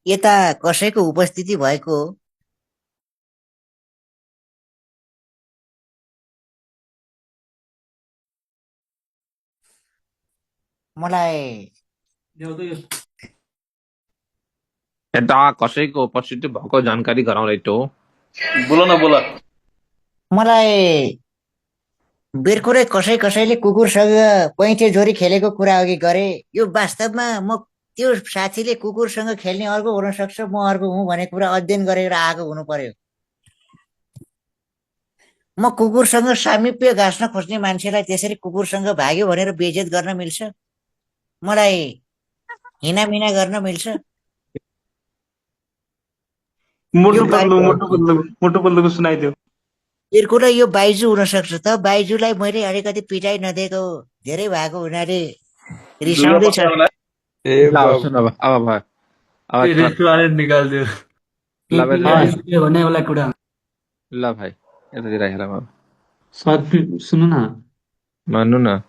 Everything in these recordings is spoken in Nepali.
यता कसैको उपस्थिति भएको हो? मलाई यता कसैको उपस्थिति भएको जानकारी गराउँदैछु। बोल न बोल। मलाई बेरकुरै कसैले कुकुरसँग पैँठे जोरी खेलेको कुरा अघि गरे। यो वास्तवमा म त्यो साथीले कुकुरसँग खेल्ने अर्को हुन सक्छ, म अर्को हुँ भन्ने कुरा अध्ययन गरेर आएको हुनु पर्यो। म कुकुरसँग सामिप्य गाँस्न खोज्ने मान्छेलाई त्यसरी कुकुरसँग भाग्यो भनेर बेइज्जत गर्न मिल्छ? मलाई हिनामिना गर्न मिल्छ? यो मोटो पल्लोको सुनाइदियो। बेरकुरै यो बाइजू हुन सक्छ त। बाइजूलाई मैले अलिकति पिटाइ नदिएको धेरै भएको हुनाले दुर्गा रिसाउँदै छ। पकाउनलाई ए ल बाबु सुन अब भयो। अब रेस्टुरेन्ट निकालिदियो ल भाइ भन्ने वाला कुरा। ल भाइ यतातिर हेर अब सर सुन्नु न भन्नु न।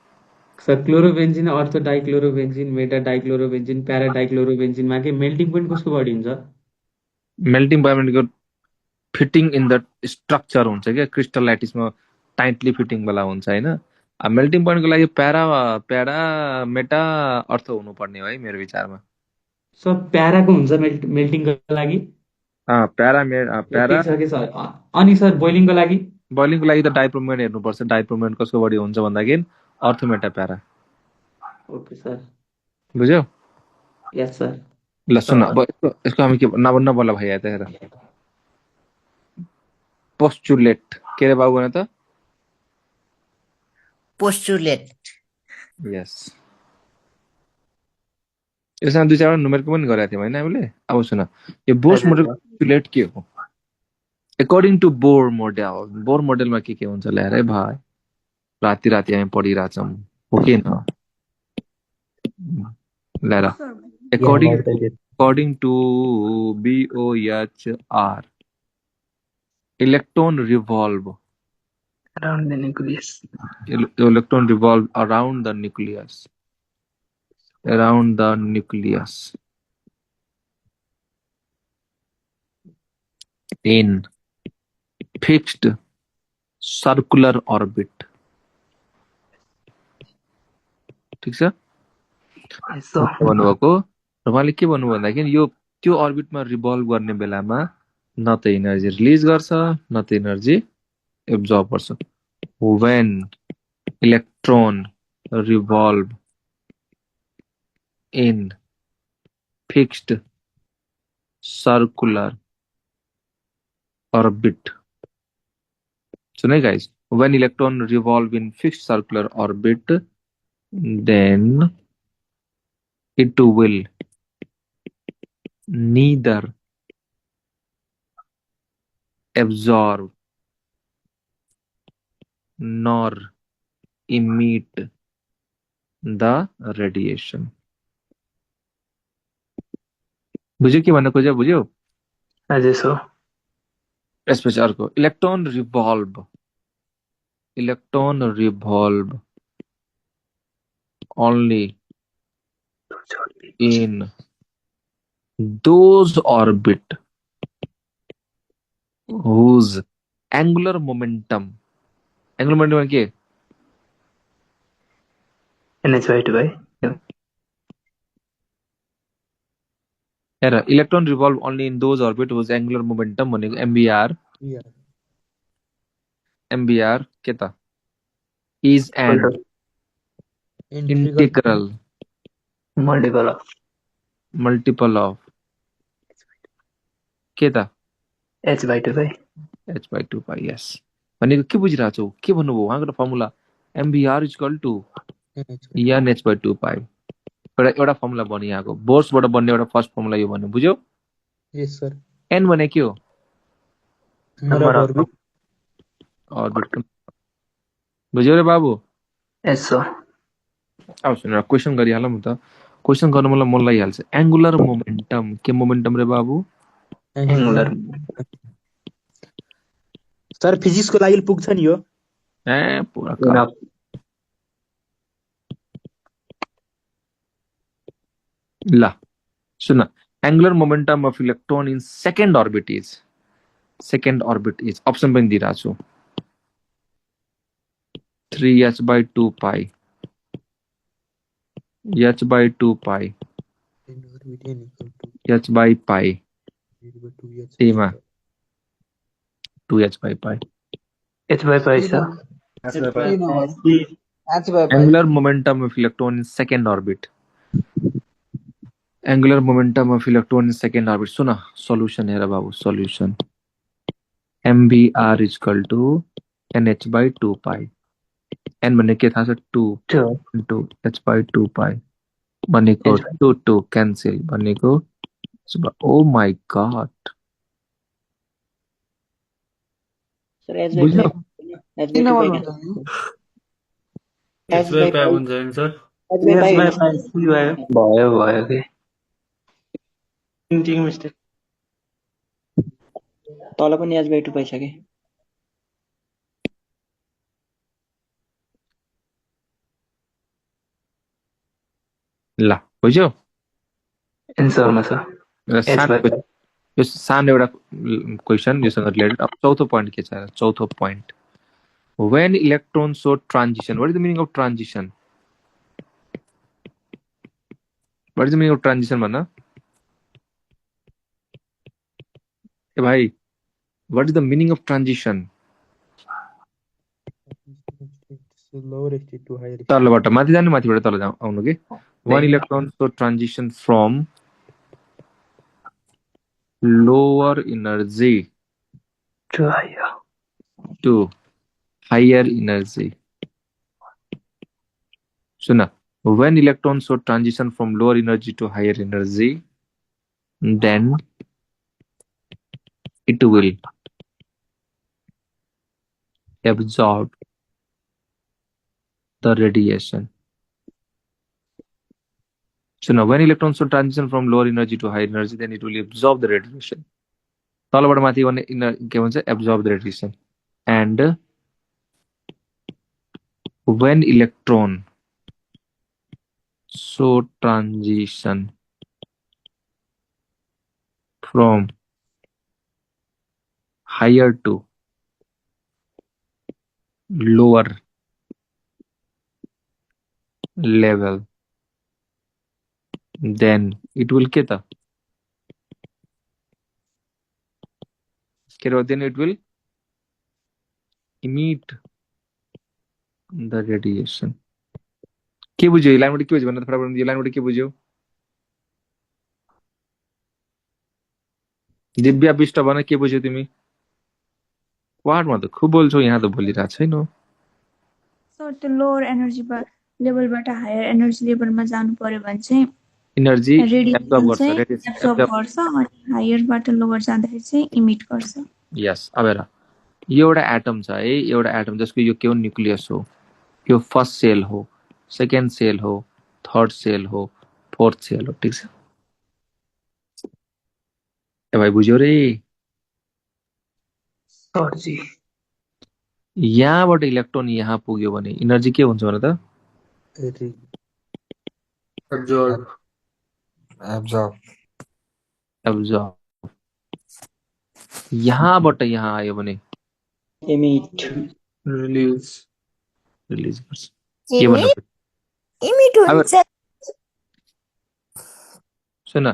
सर, क्लोरोबेन्जिन, अर्थो डाइक्लोरोबेन्जिन, मेटा डाइक्लोरोबेन्जिन, प्यारा डाइक्लोरोबेन्जिनमा के मेल्टिङ पोइन्ट कसको बढी हुन्छ? Melting पोइन्टको fitting in the structure हुन्छ क्या, क्रिस्टलाइटिसमा टाइटली फिटिङ वाला हुन्छ होइन। अब मेल्टिङ पोइन्टको लागि प्यारा प्यारा मेटा अर्थ हुनुपर्ने हो है मेरो विचारमा। सर प्याराको हुन्छ मेल्टिङको लागि। प्यारा प्यारा यति छ कि सर। अनि सर बोइलिङको लागि? बोइलिङको लागि त डाइप्रोमेट हेर्नुपर्छ। डाइप्रोमेट कसको बढी हुन्छ भन्दाखेरि अर्थोमेटा प्यारा। Okay sir. बुझ्यौ? यस सर। ल सुन अब यसको हामी के नबोल्ला भाइ यता हेर। पोस्चुलेट के अरे बाबु भन त? पोस्चुलेट। यस, यसमा दुई चारवटा नुमेरको पनि गरेका थियौँ होइन हामीले। अब सुन यो बोर्स मोडल पोस्चुलेट के हो? एकॉर्डिंग टू बोर मोडेलमा के हुन्छ ल्याएर है भाइ? राति राति हामी पढिरहेछौँ हो कि न? ल्याएर according to BOHR, electron revolve around the nucleus. Electron revolve around the nucleus. In fixed circular orbit. ठिक छ? भन्नुभएको र उहाँले के भन्नु भन्दाखेरि यो त्यो अर्बिटमा रिभल्भ गर्ने बेलामा न त एनर्जी रिलिज गर्छ न त एनर्जी एब्जर्ब गर्छ। when electron revolve in fixed circular orbit. So now guys, when electron revolve in fixed circular orbit, then it will neither absorb nor emit the radiation. बुझ्यो के भन्न खोज्यो? बुझ्यो? हजुर सर। यसपछि अर्को electron revolve only in those orbit whose angular momentum के? NH/2 हेर electron revolve only in those orbit whose angular momentum भनेको MBR के त? is an integral multiple of के त? h/2 पाइ। यस भनेको के बुझिरहेको छौ? के भन्नुभयो उहाँको formula? MBR equal to NH/2 पाइ। एउटा फर्मुला बनिएको बोर्सबाट बन्ने एउटा फर्स्ट फर्मुला यो भन्नु बुझ्यौ? यस सर। एन भने के हो? Number of orbit. बुझ्यौ रे बाबु? यस सर। अब सुन क्वेसन गरिहालौँ त। क्वेसन गर्नु मलाई मन लागिहाल्छ। एंगुलर मोमेन्टम के मोमेन्टम रे बाबु? एंगुलर। सर फिजिक्सको लागि पुग्छ नि यो? ए पुरा ल सुन angular momentum of electron in second orbit is option पनि दिइरहेको छु 3h/2 pi h/2 pi In orbit n equal to h/pi 2h मा 2h/pi H by pi, sir. angular momentum of electron in second orbit soon solution हेर बाबु solution mbr is equal to nh/2 pi n भन्ने के थाहा छ 2 Two. into h/2 pi भनेको H by 2 cancel भनेको oh my god बुझ्यो SY5 हुन्छ नि सर भयो के प्रिन्टिङ मिस्टेक तल पनि h/2 पाइसके ल बुझ्यो एन्सरमा छ र H by pi. यो सानो एउटा क्वेसन योसँग रिलेटेड अब चौथो पोइन्ट के छ चौथो point when electrons show transition what is the meaning of transition भन्न ए भाइ what is the meaning of transition lower state to higher state. तलबाट माथि जानु माथिबाट तल आउनु के one electron show transition from lower energy Two higher. to higher energy soon when electrons show transition from lower energy to higher energy then it will absorb the radiation so now when electrons show transition from lower energy to higher energy then it will absorb the radiation तलबाट माथि गर्ने के भन्छ absorb the radiation and when electron show transition from higher to lower level then it will get then it will emit the radiation के बुझ्यो यो लाइनबाट के बुझ्यो भन्नु त फटाफट यो लाइनबाट के बुझ्यो दिव्या विष्ट भन के बुझ्यो तिमी वार्डमा त खुब बोल्छौ यहाँ त बोलिरहेको छैनौ सर त्यो लोवर एनर्जी लेभलबाट हायर एनर्जी लेभलमा जानु पर्यो भने चाहिँ एनर्जी रेडिएसन चाहिँ एब्जर्ब गर्छ अनि हायरबाट लोवर जाँदाखेरि चाहिँ इमिट गर्छ यस अब हेर यो एउटा एटम छ है एउटा एटम जसको यो के हो न्यूक्लियस हो यो फर्स्ट सेल हो सेकेन्ड सेल हो थर्ड सेल हो फोर्थ सेल हो ठीक छ ए भाइ बुझ्यो रे सर जी यहाँबाट इलेक्ट्रोन यहाँ पुग्यो भने एनर्जी के हुन्छ भने त एब्जर्ब यहाँबाट यहाँ आयो भने इमिट रिलिज गर्छ के भन्नु इमिट हुन्छ सुन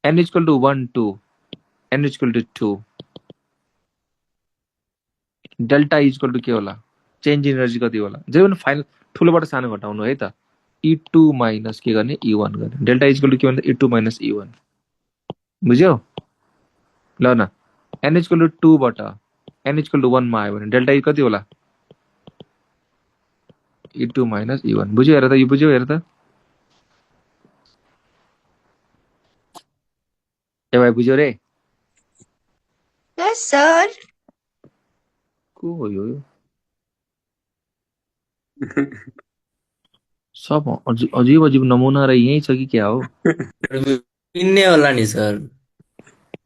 n equal to 1 2 n equal to 2 delta equal to के होला चेन्ज एनर्जी कति होला जे पनि फाइनल ठुलोबाट सानो घटाउनु है त E2 माइनस के गर्ने E1 गर्ने डेल्टा इक्वल टु के भन्दा E2 माइनस E1 बुझ्यो ल न n इक्वल टु 2 बाट n इक्वल टु 1 मा आयो भने डेल्टा कति होला E2 माइनस E1 बुझ्यो हेर त यो बुझ्यो हेर त ए भाइ बुझ्यो रे यस सर को हो यो सब अजीब अजीब नमुना र यही छ कि क्या हो पिन्ने होला नि सर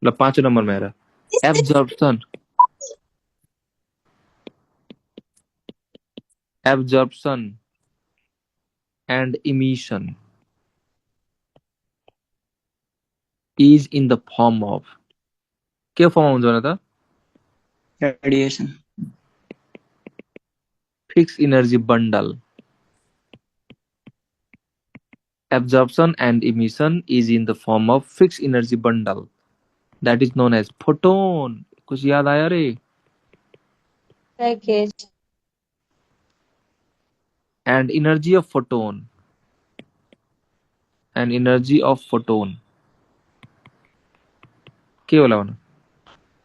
ल 5 नम्बरमा हेर absorption and emission is in the form of के फर्ममा हुन्छ भने त radiation fixed energy bundle. Absorption and emission is in the form of fixed energy bundle that is known as photon. कुछ याद आया रे? Package And energy of photon. And energy of photon. के होला भन?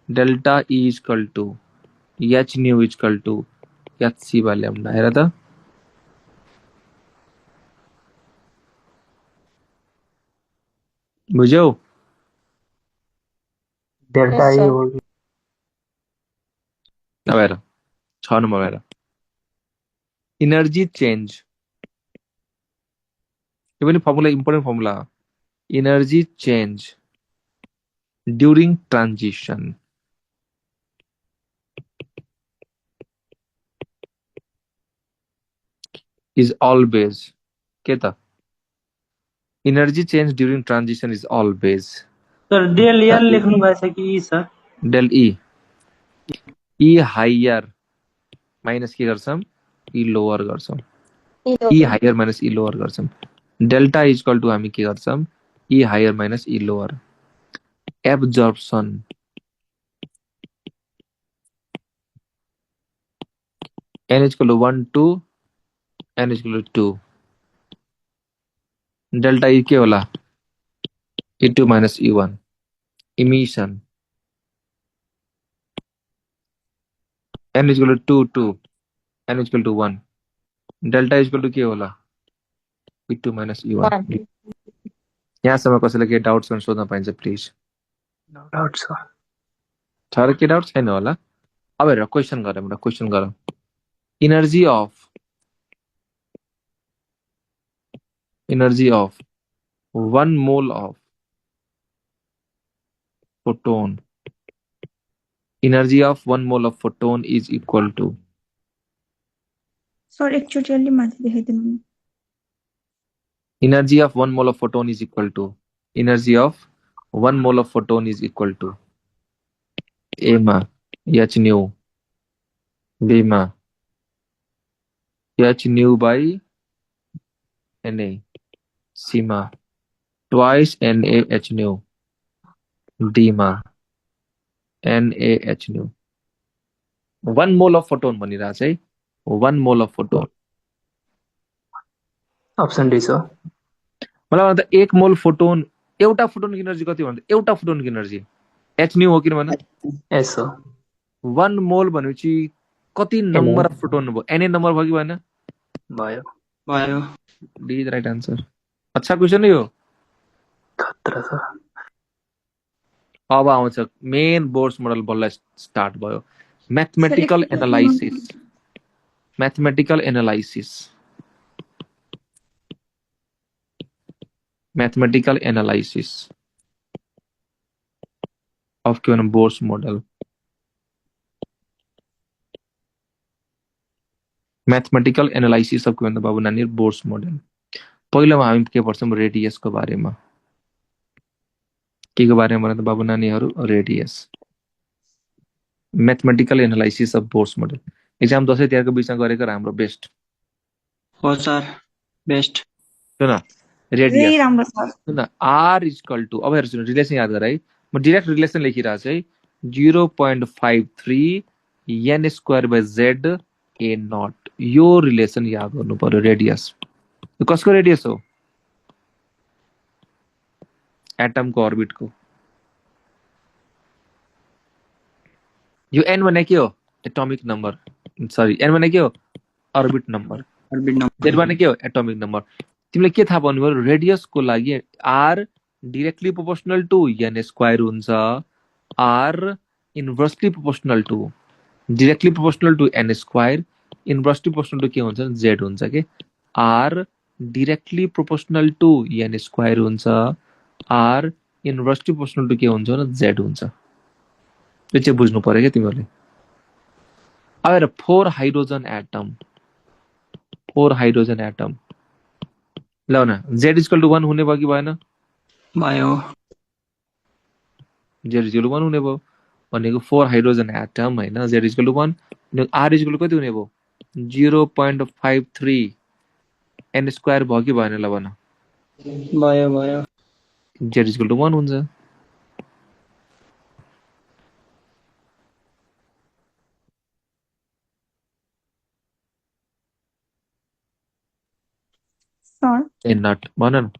Delta E is equal to H nu is equal to Hc by lambda. हेर त बुझ्यौ? डेल्टा Yes, ए sir. होगी अब हेर 6 नम्बर हेर इनर्जी चेन्ज यो पनि formula important formula energy change during transition is always के त energy change during transition is always sir del L लेख्नु भएको छ कि sir del E higher minus के गर्छौं E lower गर्छौं E higher minus E lower गर्छौं delta is equal to हामी के गर्छौं E higher minus E lower absorption n is equal to 1 2 n is equal to 2 delta E के होला E2 minus E1 emission n is equal to 2 2 n is equal to 1 delta is equal to के होला E2 minus E1 यहाँसम्म कसैलाई के डाउट्स गर्न सोध्न पाइन्छ प्लिज नो डाउट सर छ र के डाउट छैन होला अब हेर क्वेशन गरौँ energy of 1 mole of photon energy of 1 mole of photon is equal to sir एकचोटि अलि माथि देखाइदिनु energy of 1 mole of photon is equal to energy of 1 mole of photon is equal to A मा h nu B मा h nu by Na C मा twice Na h nu D मा Na h nu 1 mole of photon भनिरहेछ है 1 mole of photon option D sir मलाई भन्दा 1 मोल फोटोन एउटा फोटोनको एनर्जी कति भन्दा एउटा फोटोनको एनर्जी h nu हो किन भन एस सर 1 मोल भनेपछि कति नम्बर अफ फोटोन भयो एन नम्बर भयो कि भएन भयो भयो डी इज राइट आन्सर अच्छा क्वेशन हो खतरा सर अब आउँछ मेन बोर्ड्स मोडल बल्ल स्टार्ट भयो मैथमेटिकल एनालाइसिस of के भनौँ boards model mathematical analysis of के भन्दा बाबु नानी बोर्ड्स मोडल पहिलोमा हामी के पढ्छौँ रेडियसको बारेमा के को बारेमा भन्दा बाबु नानीहरू radius mathematical analysis of boards model exam 10 तिहारको बिचमा गरेको हाम्रो बेस्ट हो सर बेस्ट सुन धेरै रेडियस राम्रो sir soon r is equal to अब हेर सुन रिलेसन याद गर है म डाइरेक्ट रिलेसन लेखिरहेको छु है 0.53 n square by z a nought यो रिलेसन याद गर्नु पर्यो रेडियस यो कसको रेडियस हो एटमको अर्बिटको यो n भने के हो एटोमिक नम्बर सरी n भने के हो orbit number orbit number z भने के हो एटोमिक नम्बर तिमीले के थाहा पाउनु पर्यो रेडियसको लागि r directly proportional to n square हुन्छ r inversely proportional to directly proportional to n square inversely proportional to के हुन्छ z हुन्छ के r directly proportional to n square हुन्छ r inversely proportional to के हुन्छ न z हुन्छ यो चाहिँ बुझ्नु पर्यो के तिमीहरूले अब हेर 4 हाइड्रोजन एटम ल न z = 1 हुने भयो कि भएन भयो Z इज इक्वल टु 1 हुने भयो भनेको 4 हाइड्रोजन एटम हैन Z is equal to 1 R is equal to कति हुने भयो 0.53 n स्क्वायर भयो कि भएन ल भन भयो भयो Z इज इक्वल टु 1 हुन्छ सर ए नट भन न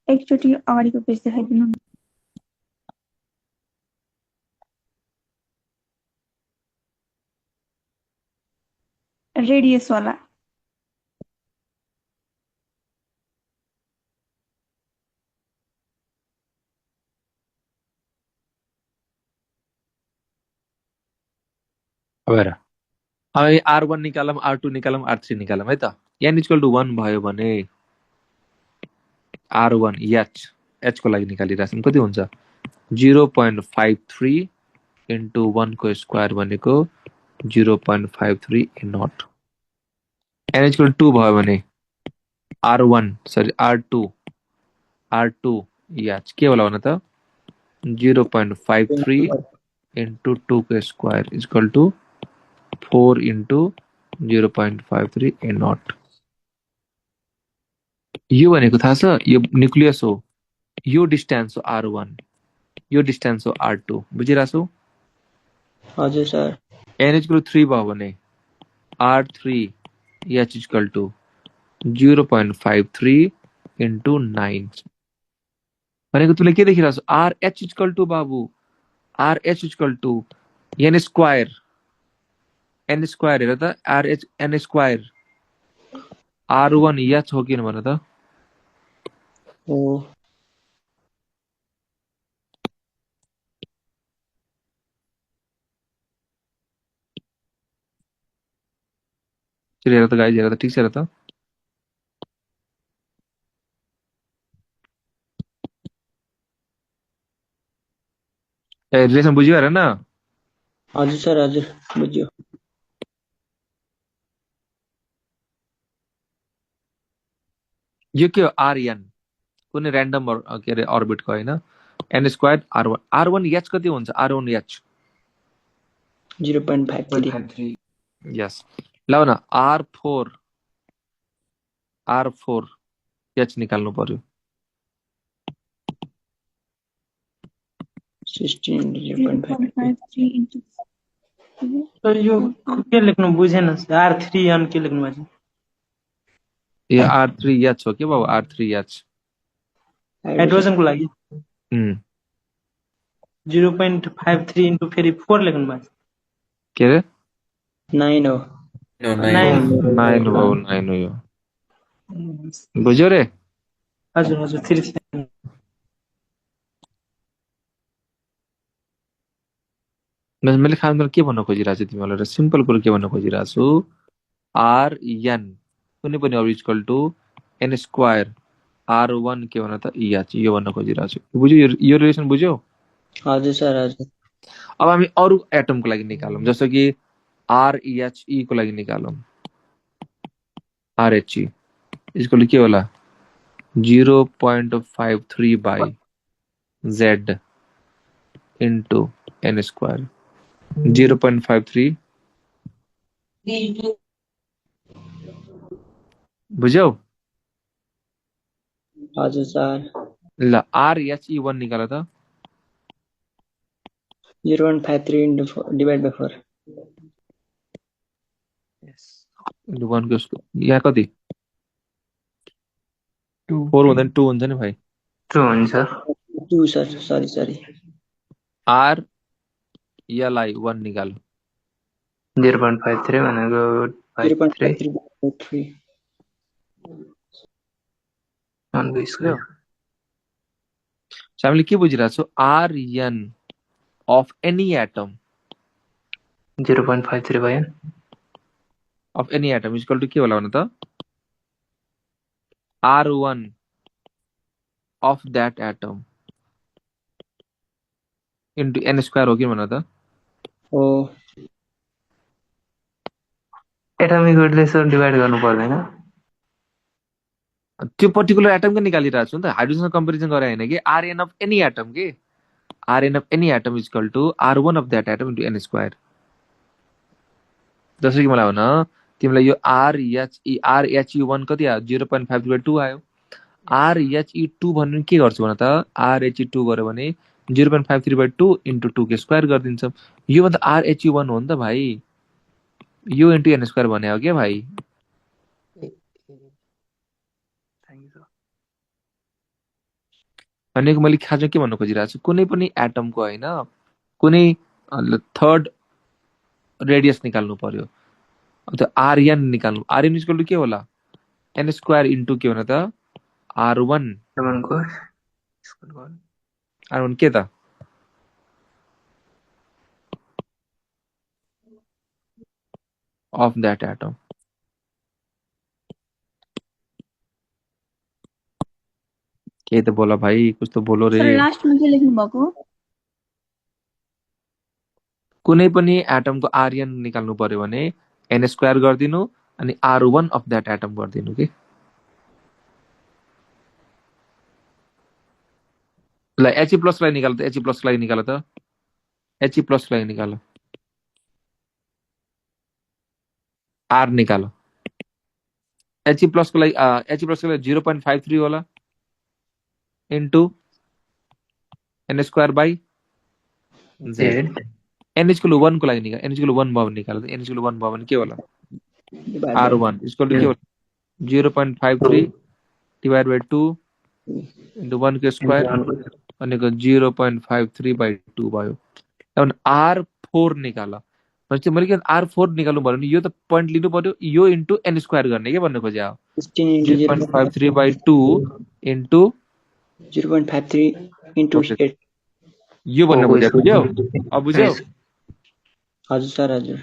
एकचोटि अगाडिको पेज देखाइदिनु न रेडियस वाला अब हेर अब R1 निकालम R2 निकालम R3 निकालम है त n इक्वल टु 1 भयो भने R1 H को लागि निकालिराछौँ कति हुन्छ 0.53 into 1 को स्क्वायर भनेको 0.53 नट n इक्वल टु 2 भयो भने R2 H के होला भन त 0.53 into 2 को square is equal to 4 into 0.53 a nought यो भनेको थाहा छ यो न्यूक्लियस हो यो डिस्टेन्स हो R1 यो डिस्टेन्स हो R2 बुझिराछौ हजुर सर n इक्वल टु 3 भयो भने R3 H equal to 0.53 into 9 भनेको तुले के देखिरहेछौ RH इक्वल टु बाबु RH equal to n square हेर त RH n square R1 H हो किन भन त हो हेर त गाइज हेर त ठीक छ हेर त ए रिलेसन बुझ्यो हेर न हजुर सर हजुर बुझ्यो यो के हो RN कुनै र्यान्डम के अरे अर्बिटको हैन n स्क्वायर R1 H कति हुन्छ R1 H 0.53 यस ल न R4 H निकाल्नु पर्यो 16 0.53 0.53 into सर यो के लेख्नु बुझेन R3 के लेख्नु भएको छ यो R3 H हो के बाबु R3 H हाइड्रोजनको लागि उम् 0.53 into फेरि 4 लेख्नु भएको छ के रे 9 हो 9 हो यो बुझ्यो रे हजुर हजुर 3 मैले खासमा के भन्न खोजिरहेको छु तिमीहरूलाई सिम्पल कुरो के भन्न खोजिरहेको छु RN कुनै पनि अब equal to n square R1 के भन्न त EH यो भन्न खोजिरहेको छु बुझ्यो यो रिलेसन बुझ्यौ हजुर सर हजुर अब हामी अरु एटमको लागि निकालौं जस्तो कि REHE को लागि निकालौं RHE इक्वल टु के होला 0.53 by Z into n square 0.53 बुझ्यौ हजुर सर ल RHE1 निकाल त 0.53 into 4 divide by 4 into 1 को स्क्वायर यहाँ कति 4 हुँदैन 2 हुन्छ नि भाइ 2 हुन्छ 2 सर सरी R लाई 1 निकाल 0.53 भनेको 53 0.53 1 को स्क्वायर हामीले के बुझिरहेछौ RN of any atom 0.53 भयो of any atom is equal to के होला भन त R1 of that atom into n square हो कि भन त हो एटमिक वेटले सर डिवाइड गर्नु पर्दैन त्यो पर्टिकुलर एटम को निकालिरहेको छु नि त हाइड्रोजन कम्पेरिजन गरे हैन कि RN of any atom के Rn of any atom is equal to R1 of that atom into n square. जसरी कि मलाई भन तिमीलाई यो RHE1 कति आयो 0.5/2 आयो RHE2 भन्नु के गर्छु भन त RHE2 गर्यो भने 0.53/2 into 2 के स्क्वायर गरिदिन्छ यो भन्दा RHE1 हो नि त भाइ यो into n स्क्वायर भने हो के भाइ भनेको मैले खास के भन्न खोजिरहेको छु कुनै पनि एटमको हैन कुनै थर्ड रेडियस निकाल्नु पर्यो अब त Rn निकाल्नु Rn इक्वल टु के होला n स्क्वायर इन्टु के भन त R1 R1 के त of that atom के त बोला भाइ कुछ त बोलो रे सर लास्टमा के लेख्नु भएको कुनै पनि एटमको Rn निकाल्नु पर्यो भने n स्क्वायर गर्दिनु अनि R1 of that atom गर्दिनु के ल He प्लस लाई निकाल त He प्लस लाई निकाल त He प्लस लाई निकाल R निकाल He प्लस को लागि He प्लस को लागि 0.53 होला into n square by z n equal to 1 को लागि निकाल n इक्वल टु 1 भयो भने निकाल n इक्वल टु 1 भयो भने के होला R1 इक्वल टु के होला 0.53 डिवाइड बाइ 2 into 1 के स्क्वायर भनेको 0.53/2 भयो अब R4 निकाल भनेपछि मैले के R4 निकाल्नु पर्यो नि यो त पोइन्ट लिनु पर्यो यो इन्टु n स्क्वायर गर्ने के भन्नु खोज्या हो 0.53/2 इन्टु 0.53 into 8 यो भन्नु खोज्यो अब बुझ्यौ हजुर सर हजुर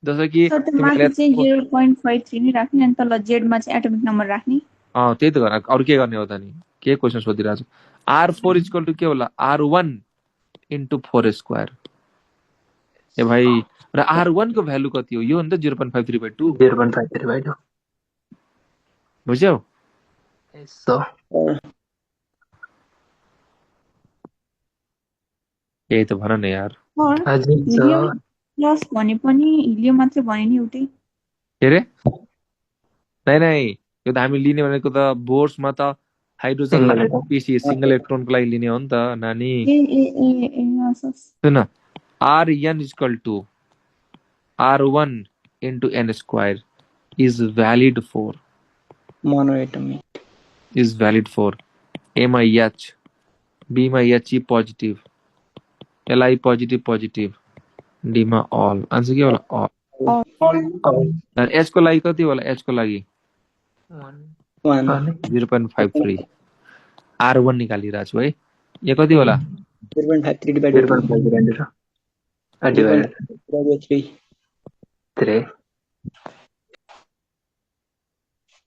जस्तो कि सर त्यो माथि चाहिँ 0.53 नि राख्ने अनि तल z मा चाहिँ एटोमिक नम्बर राख्ने त्यही त गर्न अरु के गर्ने हो त नि के क्वेशन सोधिरहेको छु R4 इक्वल टु के होला R1 इन्टु 4 स्क्वायर ए भाइ र R1 को भ्यालु कति हो यो हो नि त 0.53/2 0.53/2 बुझ्यौ यसो ए त भन न यार सर हजुर हिलियम प्लस भने पनि हिलियम मात्रै भने नि एउटै के रे नै यो त हामी लिने भनेको त बोर्समा त हाइड्रोजन पीसी सिंगल इलेक्ट्रोन को लागि लिने हो नि त नानी ए सुन Rn equal to R1 into n square is valid for monoatomic is valid for A मा H B मा He positive Li positive D मा all आन्सर के होला all H को लागि कति होला H को लागि 0.53 R1 निकालिरहेको छु है यो कति होला 0.53 divided by 3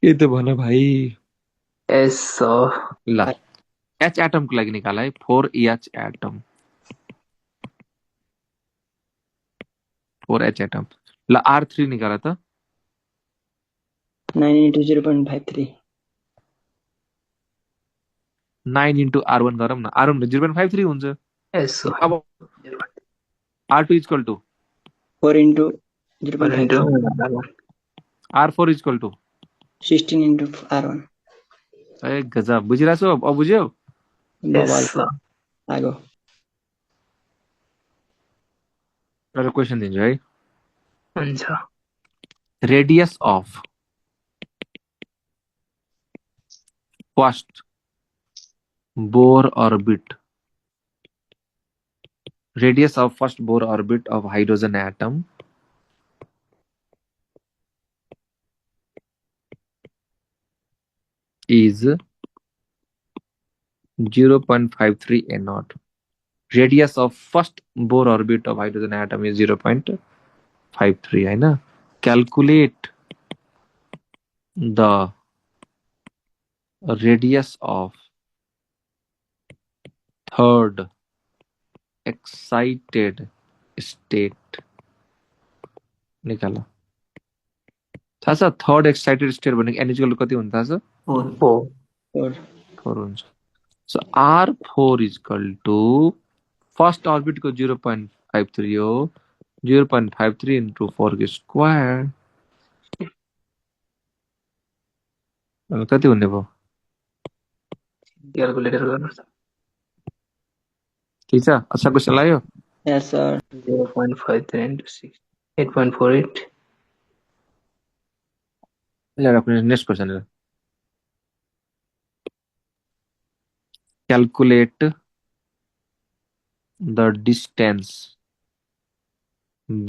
के त भन भाइ यसो ल H एटम को लागि निकाल है 4H एटम 4H एटम ल R3 निकाल त 9 into 0.53 9 into R1 गरौँ न R1 0.53 हुन्छ यसो अब R2 equal to 4 into 0.53 R4 equal to 16 into R1 ए गजब बुझिरहेको छु अब बुझ्यौ यसो आगो र क्वेशन दिन्छु है हुन्छ radius of first bore orbit radius of first Bohr orbit of hydrogen atom is 0.53 a0. Radius of first Bohr orbit of hydrogen atom is 0.53 है ना calculate the radius of third excited state निकाला थाहा छ थर्ड एक्साइटेड स्टेट भनेको n इक्वल कति हुन्छ थाहा छ 4 4 हुन्छ so R4 equal to first अर्बिटको 0.53 हो 0.53 into 4 को स्क्वायर कति हुने भयो क्यालकुलेटर गर्नुहोस् ठिक छ अच्छा क्वेसन लाग्यो Yes, sir. 0.53 into 6 8.48 ल्याएर अपने नेक्स्ट क्वेसन हेर calculate the distance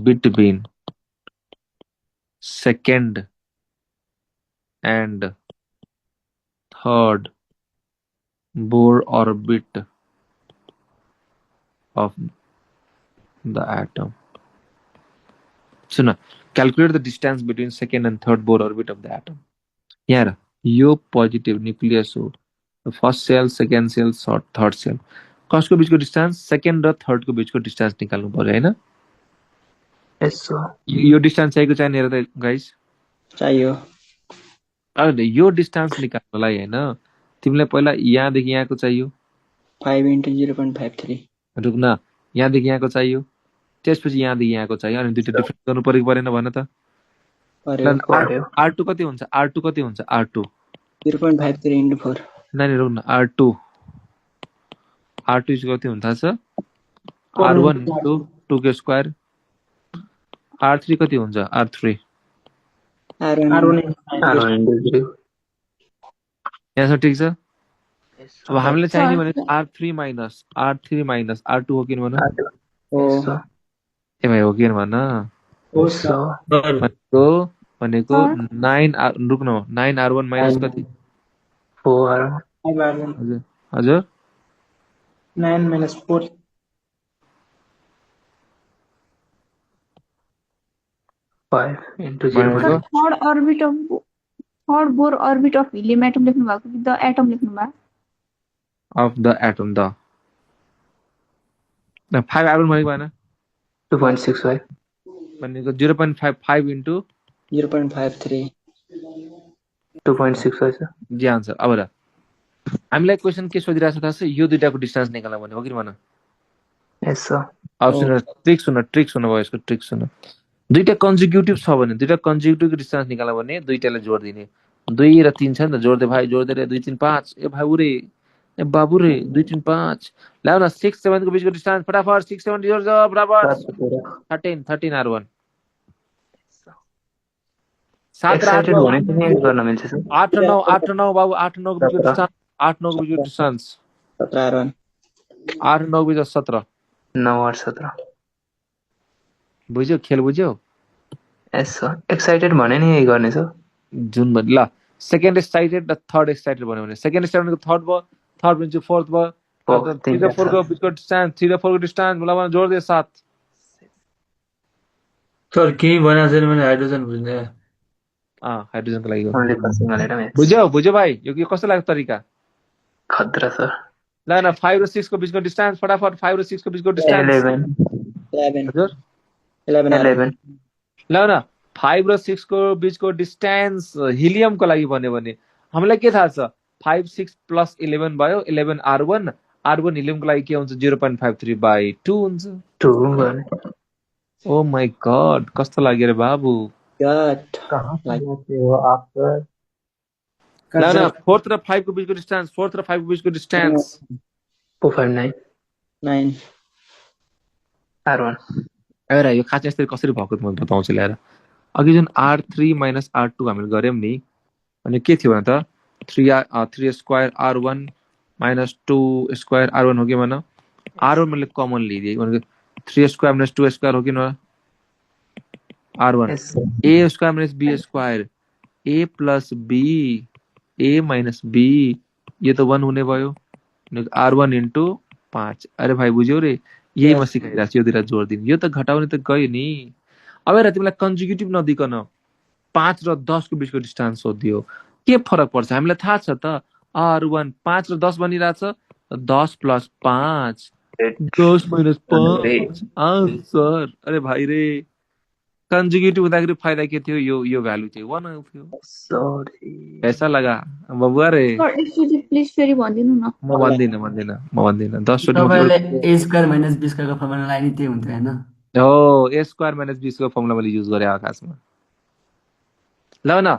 between second and third Bohr orbit of the atom. Soon calculate the distance between second and third Bohr orbit of the atom. यहाँ यो पोजिटिभ न्युक्लियस हो first shell second shell third shell कसको बीचको डिस्टेन्स सेकेन्ड र थर्डको बीचको डिस्टेन्स निकाल्नु पर्यो हैन यस सर यो डिस्टेन्स चाहिएको छैन हेर त गाइस चाहियो अहिले यो डिस्टेन्स निकाल्नलाई हैन तिमीलाई पहिला यहाँदेखि यहाँको चाहियो 5 into 0.53. रुक न यहाँदेखि यहाँको चाहियो त्यसपछि यहाँदेखि यहाँको चाहियो अनि दुईटा डिफरेन्स गर्नु पर्यो परेन भन त पर्यो R2 कति हुन्छ R2 कति हुन्छ R2 0.53 into 4. नानी रुक न R2 R2 कति हुन्छ थाहा छ R1 into 2 को स्क्वायर R3 कति हुन्छ R3 R1 यहाँसम्म ठिक छ अब हामीले चाहिने भने सर R3 minus R2 हो कि भन हो ए भाइ हो कि भन भनेको 9 रुक न 9R1 minus कति 4 हजुर 9 minus 4 5 into भनेको 0.5 third bore orbit of helium atom लेख्नु भएको कि द एटम लेख्नु भएको of the atom the 5R1 भनेको भएन 2.65 भनेको 0.55 into 0.53. 2.65 सर जी आन्सर अब र हामीलाई क्वेशन के सोधिरहेको छ थाहा छ यो दुईटाको डिस्टेन्स निकाल्न भने हो कि भन यस सर अब सुन ट्रिक सुन भयो यसको ट्रिक सुन दुईटा कन्जिक्युटिभ छ भने दुईटा कन्जिक्युटिभको डिस्टेन्स निकाल्न भने दुईटालाई जोड दिने 2 र 3 छ नि त जोड्दै भाइ जोड्दै रे 2 3 5 ए भाइ उरे ए बाबु रे 2 3 5 ल्याउ न 6 7 को बीचको डिस्टेन्स फटाफट 6 7 जोड जा बराबर 13 R1 7 र 8 भने पनि गर्न मिल्छ सर 8 र 9 बाबु 8 र 9 को बीचको डिस्टेन्स 8 9 को बीचको डिस्टेन्स 17 R1. 8 र 9 बीच 17 9 8 17 बुझ्यौ खेल बुझ्यौ यस सर एक्साइटेड भने नि यही गर्ने सर जुन भन् ल सेकेन्ड एक्साइटेड र थर्ड एक्साइटेड भन्यो भने सेकेन्ड एक्साइटेड भनेको थर्ड भयो थर्ड भनेको फोर्थ भयो 3 र 4 को बीचको डिस्टेन्स 3 र 4 को डिस्टेन्स मलाई जोड दे 7 सर केही भनेको छैन भने हाइड्रोजन बुझ्ने हाइड्रोजनको लागि हो ओन्ली पासिङ हालेर म्याच बुझ्यौ भाइ यो कस्तो लाग्यो तरिका खतरा सर ल न 5 र 6 को बीचको डिस्टेन्स फटाफट 5 र 6 को बीचको डिस्टेन्स 11 हजुर 11 ल न 5 र 6 को बीचको डिस्टेन्स हिलियमको लागि भन्यो भने हामीलाई के थाहा छ 5 6 प्लस 11 भयो 11 R1 R1 हिलियमको लागि के हुन्छ 0.53 by 2 हुन्छ 2 गर्ने ओ माय गॉड कस्तो लाग्यो रे बाबु God. ल न 4 र 5 को बीचको डिस्टेन्स 4 र 5 को बीचको डिस्टेन्स 459 9 R1 हेर यो खास यसरी कसरी भएको म बताउँछु ल्याएर अघि जुन R3 minus R2 हामीले गर्यौं नि अनि के थियो भने त 3 square R1 minus 2 square R1 हो कि भन R1 मैले कमन लिदिए भनेको 3 स्क्वायर minus 2 स्क्वायर हो कि न R1 A square minus B square A plus B A minus B यो त 1 हुने भयो R1 into 5 अरे भाइ बुझ्यौ रे यही म सिकाइरहेको छु यो दुईटा जोड दिनु यो त घटाउने त गयो नि अब हेर तिमीलाई कन्जुगेटिभ नदिकन 5 र 10 को बीचको डिस्टेन्स सोधियो के फरक पर्छ हामीलाई थाहा छ त R1 5 र 10 बनिरहेछ 10 plus 5 10 minus 5 आन्सर अरे भाइ रे कन्जुगेटिभ हुँदाखेरि फाइदा के थियो? यो भ्यालु थियो 1 आउँथ्यो। सरी पैसा लगा बबुआ रे। सर एकचोटि प्लिज फेरि भनिदिनु न। म भन्दिनँ 10 चोटि तपाईँले ए स्क्वायर माइनस बी स्क्वायरको फर्मुला लगाए नि त्यही हुन्थ्यो होइन? हो ए स्क्वायर माइनस बी को फर्मुला मैले युज गरेँ आकाशमा। ल न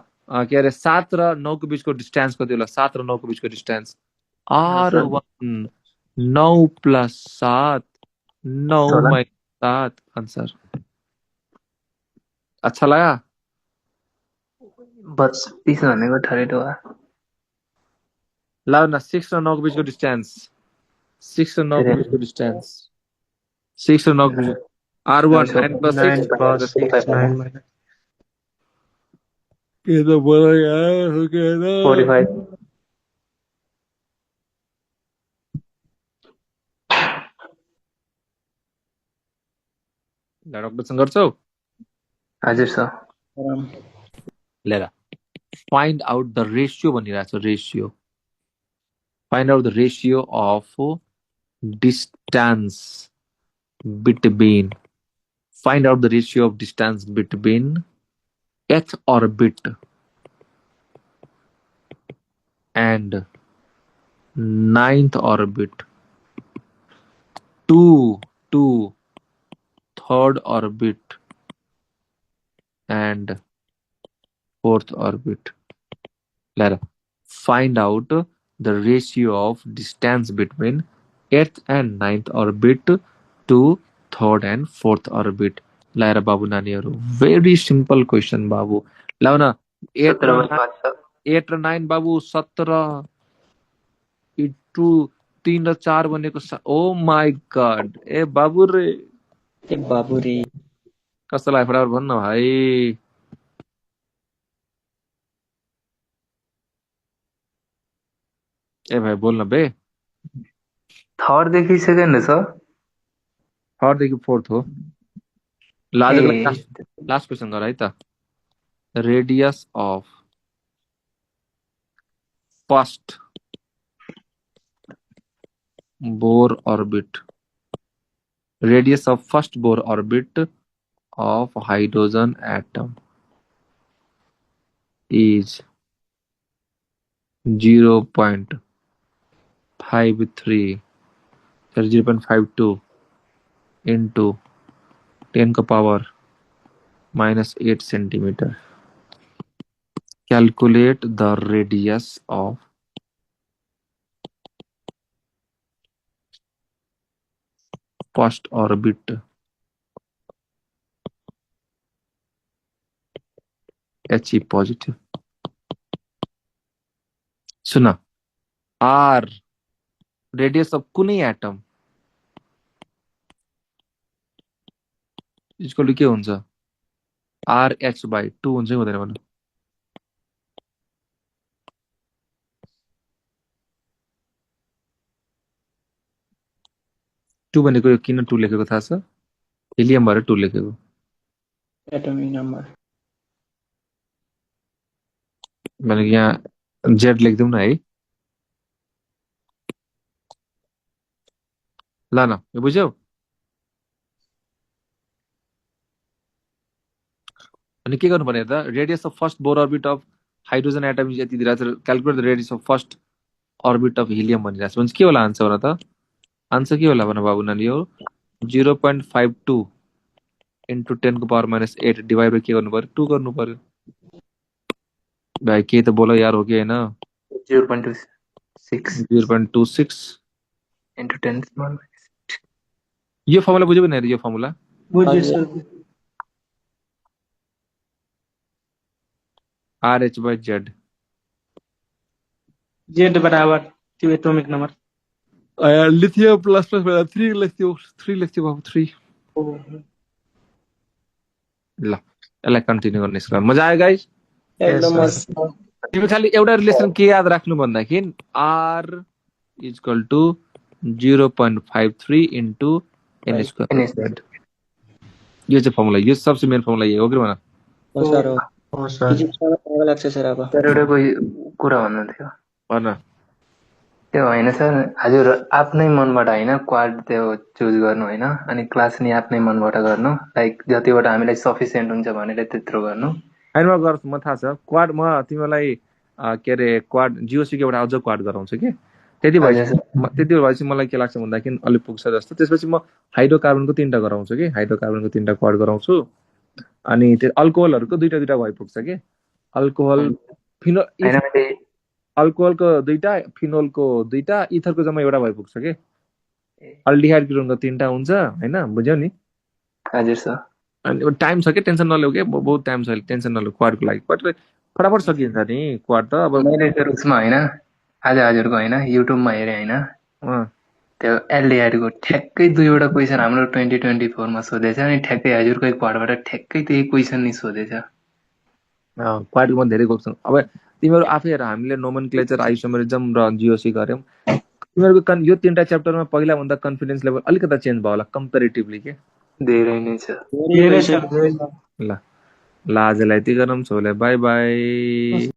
के अरे 7 र 9 को बीचको डिस्टेन्स कति होला? 7 र 9 को बीचको distance R1 9 plus 7 9 16 minus 7 answer. अच्छा लगा? 32 भनेको 32 हो। ल न 6 र 9 को बीचको डिस्टेन्स 6 र 9 को बीचको डिस्टेन्स 6 र 9 को बीच R1 9 प्लस 9 6 plus 6 9 minus के तो बोला यार हो गया ना 45 डक्टरसँग गर्छौ? हजुर सर। लेला फाइन्ड आउट द रेशियो भनिरहेको छ। Ratio find out the ratio of distance between find out the ratio of distance between एथ orbit and 9th orbit to third orbit and 4th orbit. Lara, find out the ratio of distance between 8th and 9th orbit to 3rd and 4th orbit. Lara बाबु नानीहरु very simple question बाबु। लाउ न 8 र 9 बाबु 17 इन्टु 3 र 4 भनेको ओ माई गॉड ए बाबु रे कस्तो लाग्यो फटाफट भन्न भाइ। ए भाइ बोल्न बे। थर्ड देखि सेकेन्ड सर। थर्ड देखि फोर्थ हो। लास्ट क्वेसन गर है त। Radius of first Bohr orbit. Radius of first Bohr orbit of hydrogen atom is 0.53 0.52 into 10 ka power minus 8 centimeter. Calculate the radius of first orbit He positive. Soon R radius of कुनै एटम इक्वल टु के हुन्छ? RH/2 हुन्छ कि हुँदैन भन्नु? टू भनेको यो किन 2 लेखेको थाहा छ? हिलियम भएर 2 लेखेको। एटमिक नम्बर भनेको यहाँ जेड लेख्दिउँ न है। ल न यो बुझ्यौ? अनि के गर्नु पर्ने त? Radius of first bore orbit of hydrogen atom is यति दिइरहेको छ। Calculate the radius of first orbit of helium भनिरहेको छ। भने के होला आन्सर भन त? आन्सर के होला भन बाबु नानी? हो 0.52 into 10 को पावर minus 8 डिवाइड बाई के गर्नु पर्यो? 2 गर्नु पर्यो। भाइ के त बोल यार हो कि हैन? 0.26 into 10 small यो फर्मुला बुझ्यौ नि? यो फर्मुला बुझ्यो सर। RH/Z जेड बराबर त्यो atomic number lithium plus plus भएर 3 लेख्थ्यो बाबु 3। ल यसलाई कन्टिन्यू गर्ने छ। मजा आयो गाइस? एकदम तिमी खाली एउटा रिलेसन के याद राख्नु भन्दाखेरि R equal to 0.53 into n square. यो चाहिँ फर्मुला, यो सबसे मेन फर्मुला यही हो कि भन? सर हो सर। लाग्छ सर अब सर एउटा कोही कुरा भन्नु थियो। भन। त्यो होइन सर हजुर आफ्नै मनबाट होइन क्वाड त्यो चुज गर्नु होइन अनि क्लास नि आफ्नै मनबाट गर्नु लाइक जतिबाट हामीलाई सफिसियन्ट हुन्छ भनेर त्यत्रो गर्नु होइन म गर्छु म थाहा छ क्वाड म तिमीलाई के अरे क्वाड जिओसीको एउटा अझ क्वाड गराउँछु कि त्यति भएपछि मलाई के लाग्छ भन्दाखेरि अलिक पुग्छ जस्तो त्यसपछि म हाइड्रोकार्बनको 3टा गराउँछु कि हाइड्रोकार्बनको 3टा क्वाड गराउँछु अनि त्यो अल्कोहलहरूको 2टा भइपुग्छ कि अल्कोहल फिनोल होइन मैले अल्कोहलको 2टा फिनोलको 2टा इथरको जम्मा एउटा भइपुग्छ कि अल्डिहाइड कीटोनको 3टा हुन्छ होइन बुझ्यौ नि हजुर सर अनि टाइम छ कि टेन्सन नलिऊ के बहुत टाइम छ टेन्सन नलिऊ क्वाडको लागि फटाफट सकिन्छ नि क्वाड त अब मैले त्यो उसमा होइन आज हजुरको होइन युट्युबमा हेरेँ होइन त्यो एलडिआरको ठ्याक्कै 2वटा क्वेसन हाम्रो 2024 मा सोधेछ अनि ठ्याक्कै हजुरको क्वाडबाट ठ्याक्कै त्यही क्वेसन नि सोधेछ क्वाडको म धेरै गएको छु अब तिमीहरू आफै हेर हामीले नोमेनक्लेचर आइसोमेरिजम र जिओसी गर्यौँ तिमीहरूको यो 3टा च्याप्टरमा पहिला भन्दा कन्फिडेन्स लेभल अलिकति चेन्ज भयो होला कम्पेरिटिभली के धेरै नै छ धेरै छ ल आजलाई यति गरौँ छोले बाई बाई